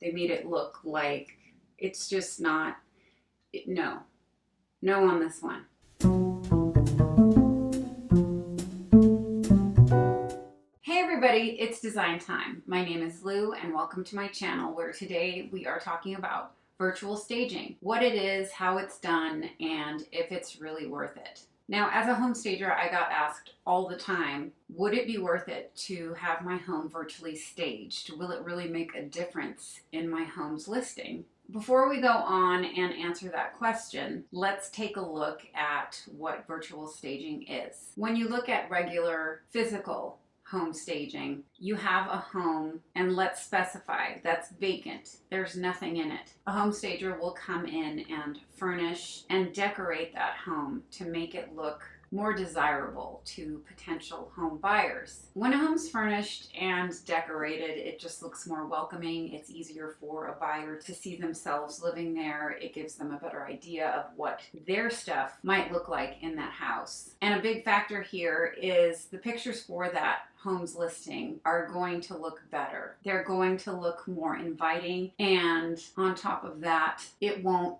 They made it look like it's just not, no. No on this one. Hey everybody, it's design time. My name is Lou and welcome to my channel where today we are talking about virtual staging, what it is, how it's done, and if it's really worth it. Now, as a home stager, I got asked all the time, would it be worth it to have my home virtually staged? Will it really make a difference in my home's listing? Before we go on and answer that question, let's take a look at what virtual staging is. When you look at regular physical home staging, you have a home, and let's specify that's vacant. There's nothing in it. A home stager will come in and furnish and decorate that home to make it look more desirable to potential home buyers. When a home's furnished and decorated, it just looks more welcoming. It's easier for a buyer to see themselves living there. It gives them a better idea of what their stuff might look like in that house. And a big factor here is the pictures for that home's listing are going to look better. They're going to look more inviting, and on top of that, it won't,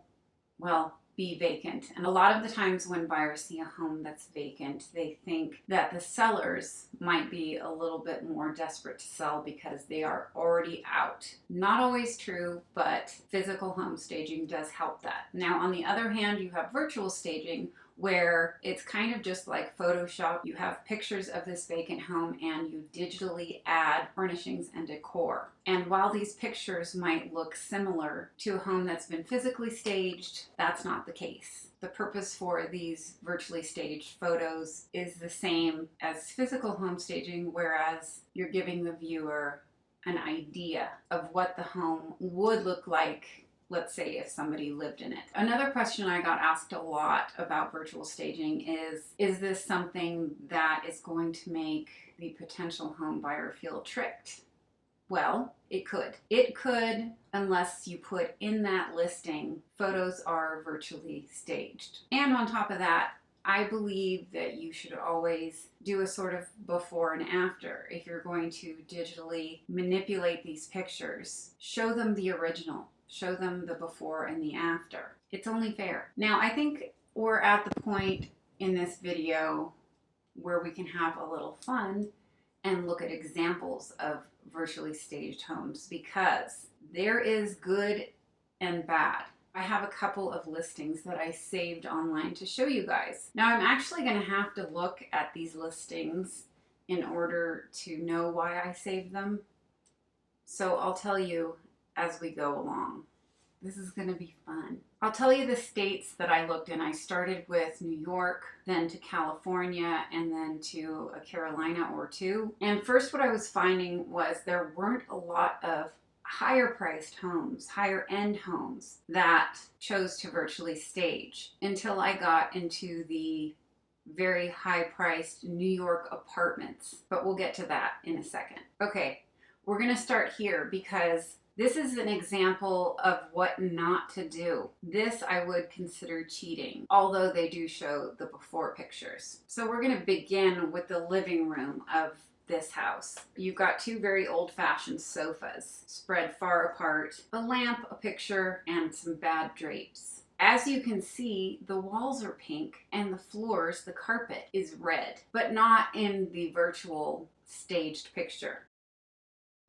well, be vacant. And a lot of the times when buyers see a home that's vacant, they think that the sellers might be a little bit more desperate to sell because they are already out. Not always true, but physical home staging does help that. Now, on the other hand, you have virtual staging, where it's kind of just like Photoshop. You have pictures of this vacant home and you digitally add furnishings and decor. And while these pictures might look similar to a home that's been physically staged, that's not the case. The purpose for these virtually staged photos is the same as physical home staging, whereas you're giving the viewer an idea of what the home would look like, let's say, if somebody lived in it. Another question I got asked a lot about virtual staging is this something that is going to make the potential home buyer feel tricked? Well, it could. It could, unless you put in that listing, photos are virtually staged. And on top of that, I believe that you should always do a sort of before and after. If you're going to digitally manipulate these pictures, show them the original. Show them the before and the after. It's only fair. Now, I think we're at the point in this video where we can have a little fun and look at examples of virtually staged homes, because there is good and bad. I have a couple of listings that I saved online to show you guys. Now, I'm actually going to have to look at these listings in order to know why I saved them. So I'll tell you as we go along. This is going to be fun. I'll tell you the states that I looked in. I started with New York, then to California, and then to a Carolina or two. And first what I was finding was there weren't a lot of higher priced homes, higher end homes that chose to virtually stage until I got into the very high priced New York apartments. But we'll get to that in a second. Okay, we're going to start here because this is an example of what not to do. This I would consider cheating, although they do show the before pictures. So we're going to begin with the living room of this house. You've got two very old-fashioned sofas spread far apart, a lamp, a picture, and some bad drapes. As you can see, the walls are pink and the floors, the carpet, is red, but not in the virtual staged picture.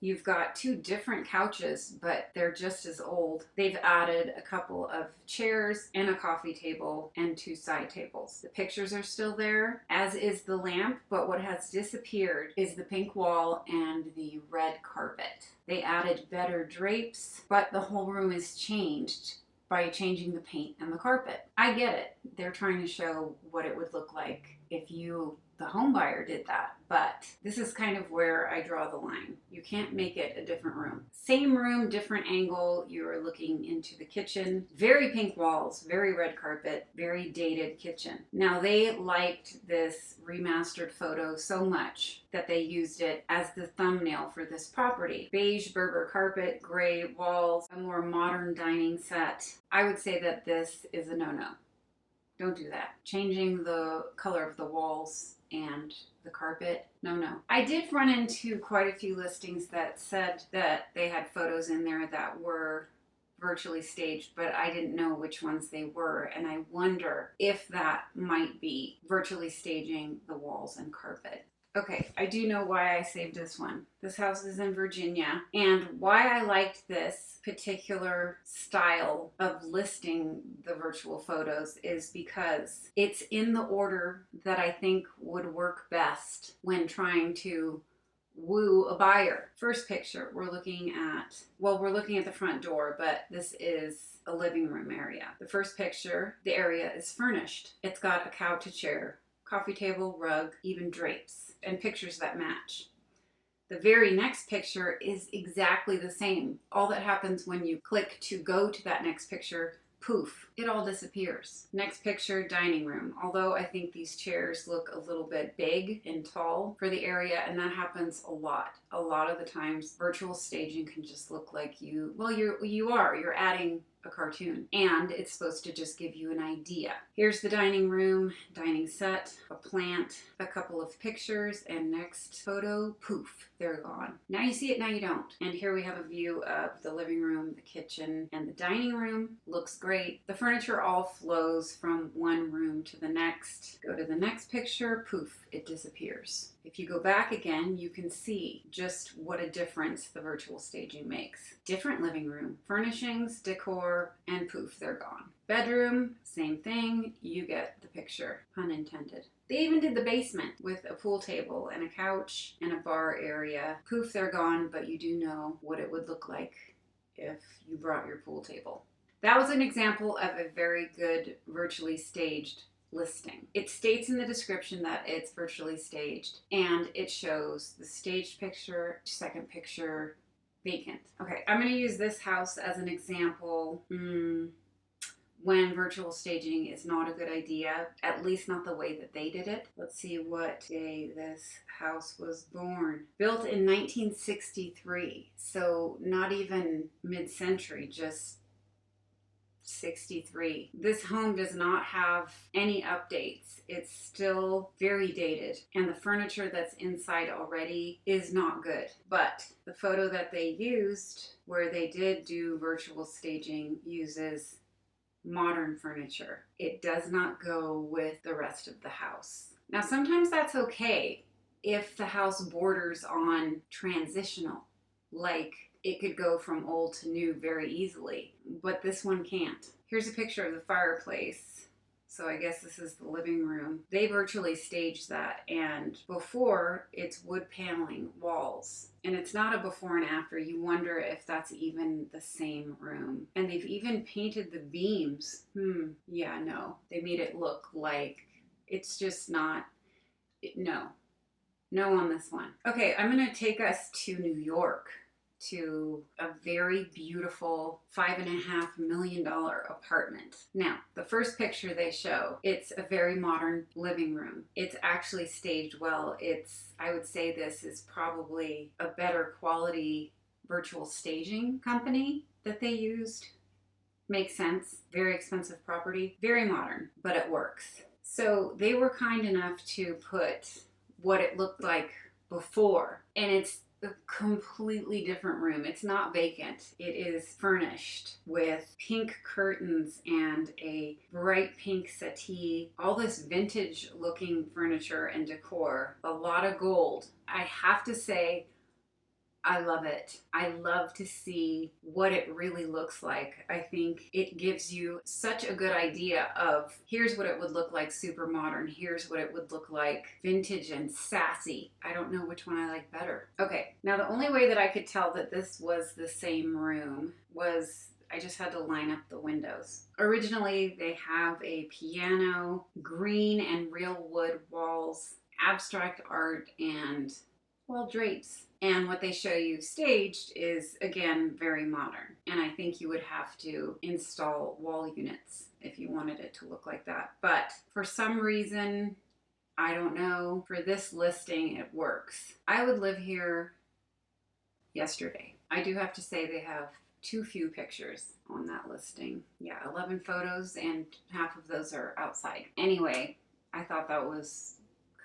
You've got two different couches, but they're just as old. They've added a couple of chairs and a coffee table and two side tables. The pictures are still there, as is the lamp, but what has disappeared is the pink wall and the red carpet. They added better drapes, but the whole room is changed by changing the paint and the carpet. I get it. They're trying to show what it would look like if you, the home buyer, did that. But this is kind of where I draw the line. You can't make it a different room. Same room, different angle. You're looking into the kitchen. Very pink walls, very red carpet, very dated kitchen. Now, they liked this remastered photo so much that they used it as the thumbnail for this property. Beige Berber carpet, gray walls, a more modern dining set. I would say that this is a no-no. Don't do that. Changing the color of the walls and the carpet. No, no. I did run into quite a few listings that said that they had photos in there that were virtually staged, but I didn't know which ones they were, and I wonder if that might be virtually staging the walls and carpet. Okay, I do know why I saved this one. This house is in Virginia, and why I liked this particular style of listing the virtual photos is because it's in the order that I think would work best when trying to woo a buyer. First picture, we're looking at the front door, but this is a living room area. The first picture, the area is furnished. It's got a couch, a chair, coffee table, rug, even drapes, and pictures that match. The very next picture is exactly the same. All that happens when you click to go to that next picture, poof, it all disappears. Next picture, dining room. Although I think these chairs look a little bit big and tall for the area, and that happens a lot. A lot of the times, virtual staging can just look like you're adding a cartoon, and it's supposed to just give you an idea. Here's the dining room, dining set, a plant, a couple of pictures, and next photo, poof, they're gone. Now you see it, now you don't. And here we have a view of the living room, the kitchen, and the dining room. Looks great. The furniture all flows from one room to the next. Go to the next picture, poof, it disappears. If you go back again, you can see just what a difference the virtual staging makes. Different living room, furnishings, decor, and poof, they're gone. Bedroom, same thing, you get the picture, pun intended. They even did the basement with a pool table and a couch and a bar area. Poof, they're gone, but you do know what it would look like if you brought your pool table. That was an example of a very good virtually staged listing. It states in the description that it's virtually staged, and it shows the staged picture, second picture, vacant. Okay, I'm going to use this house as an example when virtual staging is not a good idea, at least not the way that they did it. Let's see what day this house was born. Built in 1963, so not even mid-century, just 63. This home does not have any updates. It's still very dated, and the furniture that's inside already is not good. But the photo that they used, where they did do virtual staging, uses modern furniture. It does not go with the rest of the house. Now, sometimes that's okay if the house borders on transitional, like it could go from old to new very easily, but this one can't. Here's a picture of the fireplace. So I guess this is the living room. They virtually staged that, and before it's wood paneling walls. And it's not a before and after. You wonder if that's even the same room. And they've even painted the beams. Yeah, no. They made it look like it's just not, no. No on this one. Okay, I'm gonna take us to New York, to a very beautiful $5.5 million apartment. Now, the first picture they show, it's a very modern living room. It's actually staged well. I would say this is probably a better quality virtual staging company that they used. Makes sense. Very expensive property, very modern, but it works. So they were kind enough to put what it looked like before, and it's a completely different room. It's not vacant. It is furnished with pink curtains and a bright pink settee, all this vintage looking furniture and decor, a lot of gold. I have to say, I love it. I love to see what it really looks like. I think it gives you such a good idea of here's what it would look like super modern. Here's what it would look like vintage and sassy. I don't know which one I like better. Okay, now the only way that I could tell that this was the same room was I just had to line up the windows. Originally, they have a piano, green and real wood walls, abstract art, and well, drapes. And what they show you staged is, again, very modern. And I think you would have to install wall units if you wanted it to look like that. But for some reason, I don't know, for this listing, it works. I would live here yesterday. I do have to say they have too few pictures on that listing. Yeah, 11 photos and half of those are outside. Anyway, I thought that was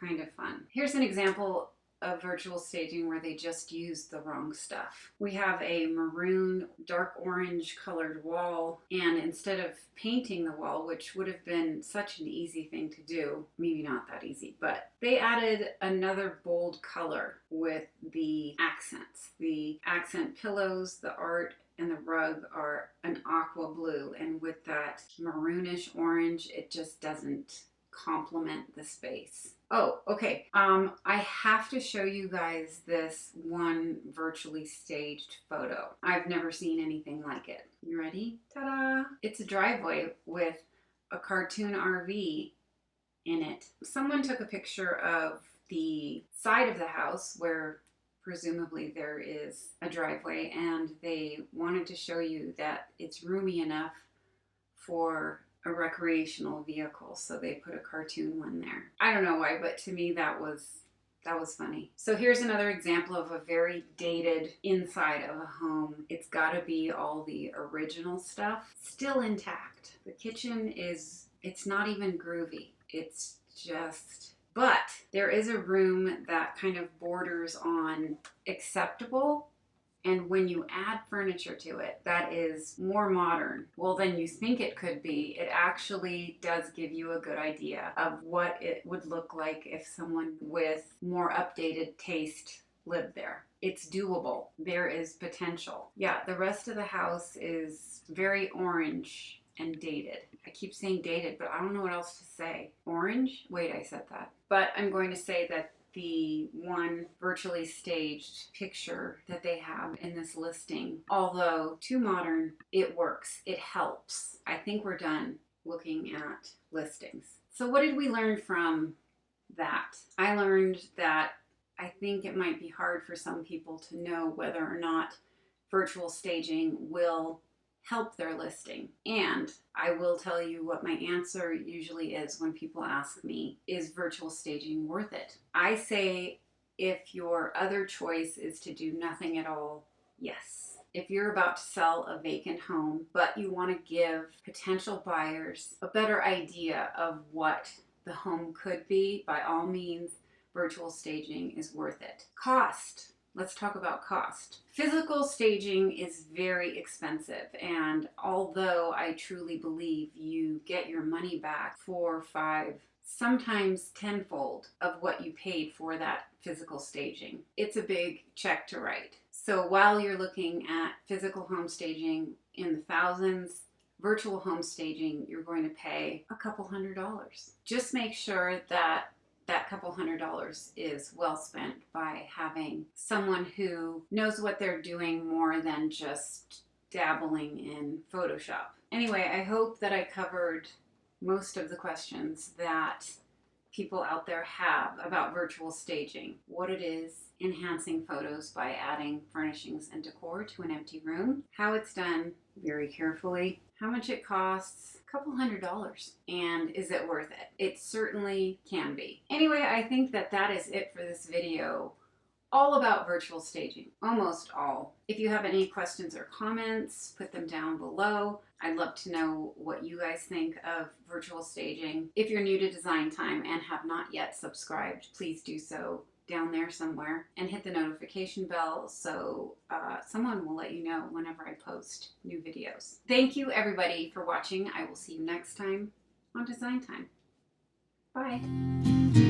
kind of fun. Here's an example of virtual staging where they just used the wrong stuff. We have a maroon, dark orange colored wall, and instead of painting the wall, which would have been such an easy thing to do, maybe not that easy, but they added another bold color with the accents. The accent pillows, the art, and the rug are an aqua blue, and with that maroonish orange, it just doesn't complement the space. Oh, okay. I have to show you guys this one virtually staged photo. I've never seen anything like it. You ready? Ta-da! It's a driveway with a cartoon RV in it. Someone took a picture of the side of the house where presumably there is a driveway, and they wanted to show you that it's roomy enough for a recreational vehicle, so they put a cartoon one there. I don't know why, but to me that was funny. So here's another example of a very dated inside of a home. It's got to be all the original stuff still intact. The kitchen it's not even groovy. It's just, but there is a room that kind of borders on acceptable. And when you add furniture to it that is more modern, well, than you think it could be, it actually does give you a good idea of what it would look like if someone with more updated taste lived there. It's doable. There is potential. Yeah, the rest of the house is very orange and dated. I keep saying dated, but I don't know what else to say. Orange? Wait, I said that. But I'm going to say that the one virtually staged picture that they have in this listing, although too modern, it works. It helps. I think we're done looking at listings. So what did we learn from that? I learned that I think it might be hard for some people to know whether or not virtual staging will help their listing. And I will tell you what my answer usually is when people ask me, is virtual staging worth it? I say, if your other choice is to do nothing at all, yes. If you're about to sell a vacant home, but you want to give potential buyers a better idea of what the home could be, by all means, virtual staging is worth it. Cost. Let's talk about cost. Physical staging is very expensive, and although I truly believe you get your money back 4, 5, sometimes tenfold of what you paid for that physical staging, it's a big check to write. So while you're looking at physical home staging in the thousands, virtual home staging, you're going to pay a couple $100s. Just make sure that that couple $100 is well spent by having someone who knows what they're doing more than just dabbling in Photoshop. Anyway, I hope that I covered most of the questions that people out there have about virtual staging. What it is, enhancing photos by adding furnishings and decor to an empty room, how it's done very carefully, how much it costs, a couple $100, and is it worth it? It certainly can be. Anyway, I think that that is it for this video, all about virtual staging, almost all. If you have any questions or comments, put them down below. I'd love to know what you guys think of virtual staging. If you're new to Design Time and have not yet subscribed, please do so down there somewhere, and hit the notification bell so someone will let you know whenever I post new videos. Thank you everybody for watching. I will see you next time on Design Time. Bye.